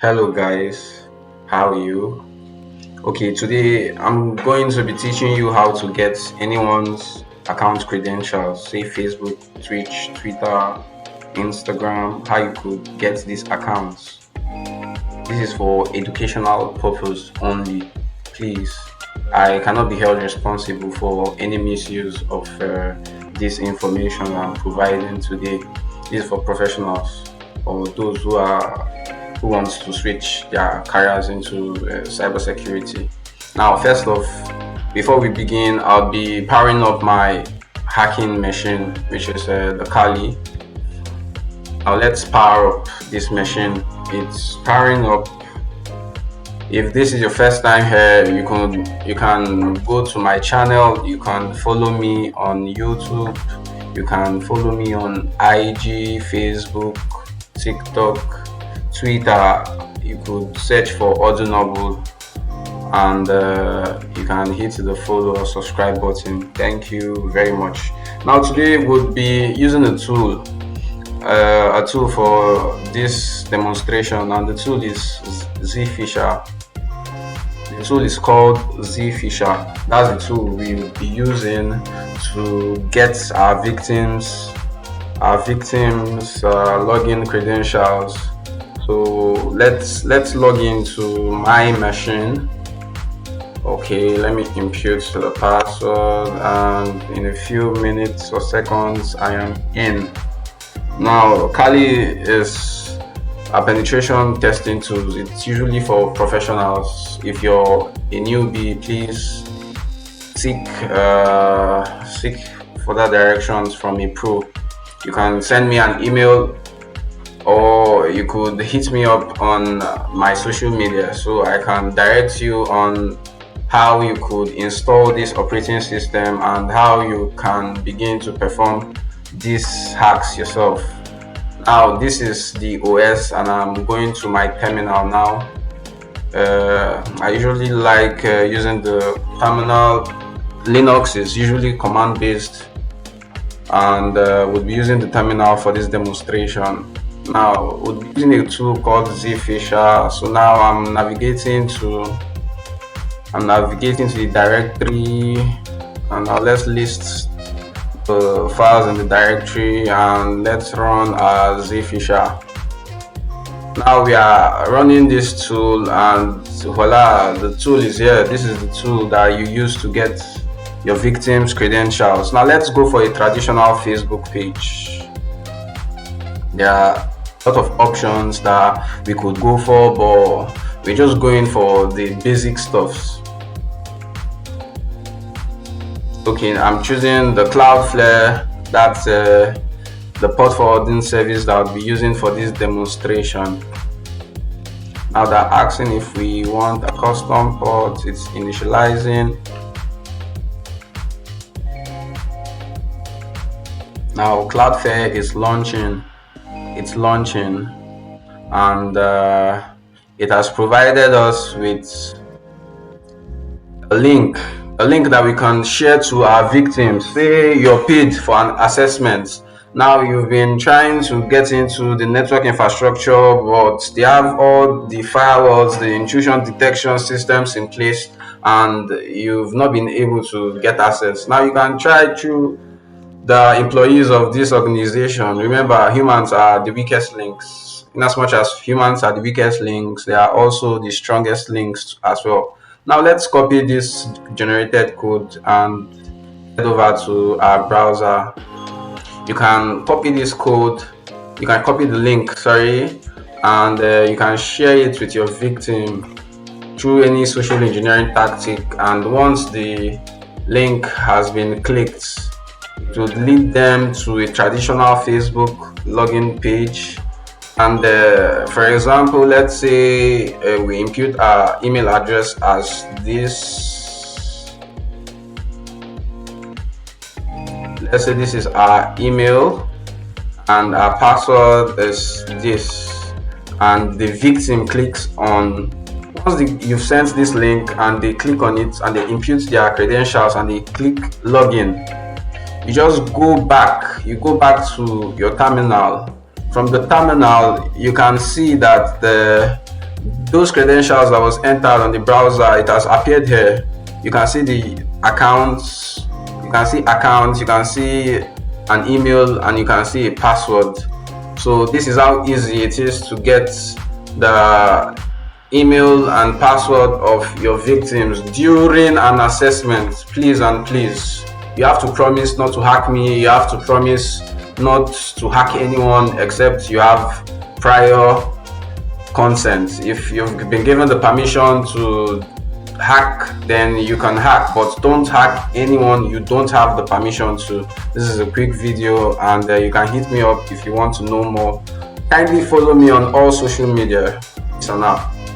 Hello guys, how are you? Okay, today I'm going to be teaching you how to get anyone's account credentials, say Facebook, Twitch, Twitter, Instagram, how you could get these accounts. This is for educational purpose only. Please, I cannot be held responsible for any misuse of this information I'm providing today. This is for professionals or those who wants to switch their careers into cybersecurity. Now, first off, before we begin, I'll be powering up my hacking machine, which is the Kali. Now let's power up this machine. It's powering up. If this is your first time here, you can go to my channel. You can follow me on YouTube. You can follow me on IG, Facebook, TikTok, Twitter. You could search for Audio Noble, and you can hit the follow or subscribe button. Thank you very much. Now today we'll be using a tool for this demonstration, and the tool is Zphisher. The tool is called Zphisher. That's the tool we'll be using to get our victims login credentials. So let's log into my machine. Okay, let me impute the password, and in a few minutes or seconds I am in. Now, Kali is a penetration testing tool. It's usually for professionals. If you're a newbie, please seek further directions from a pro. You can send me an email, or you could hit me up on my social media so I can direct you on how you could install this operating system and how you can begin to perform these hacks yourself. Now this is the OS, and I'm going to my terminal now. I usually like using the terminal. Linux is usually command based, and we'll be using the terminal for this demonstration. Now we'll be using a tool called Zphisher. So now I'm navigating to the directory, and now let's list the files in the directory, and let's run Zphisher. Now we are running this tool, and voila, the tool is here. This is the tool that you use to get your victims' credentials. Now let's go for a traditional Facebook page. There are a lot of options that we could go for, but we're just going for the basic stuffs. Okay, I'm choosing the Cloudflare. That's the port forwarding service that I'll be using for this demonstration. Now they're asking if we want a custom port. It's initializing. Now Cloudflare is launching. It's launching, and it has provided us with a link that we can share to our victims. Say you're paid for an assessment. Now you've been trying to get into the network infrastructure, but they have all the firewalls, the intrusion detection systems in place, and you've not been able to get access. Now you can try through the employees of this organization. Remember, humans are the weakest links. In as much as humans are the weakest links, they are also the strongest links as well. Now let's copy this generated code and head over to our browser. You can copy this code, you can copy the link, and you can share it with your victim through any social engineering tactic. And once the link has been clicked, it would lead them to a traditional Facebook login page. And for example, let's say we impute our email address as this. Let's say this is our email, and our password is this, and the victim clicks on. Once you've sent this link and they click on it and they impute their credentials and they click login, you just go back to your terminal. From the terminal, you can see that those credentials that was entered on the browser, it has appeared here. You can see the accounts, you can see accounts, you can see an email, and you can see a password. So this is how easy it is to get the email and password of your victims during an assessment. Please and please, you have to promise not to hack me. You have to promise not to hack anyone except you have prior consent. If you've been given the permission to hack, then you can hack, but don't hack anyone you don't have the permission to. This is a quick video, and you can hit me up if you want to know more. Kindly follow me on all social media. Peace and out.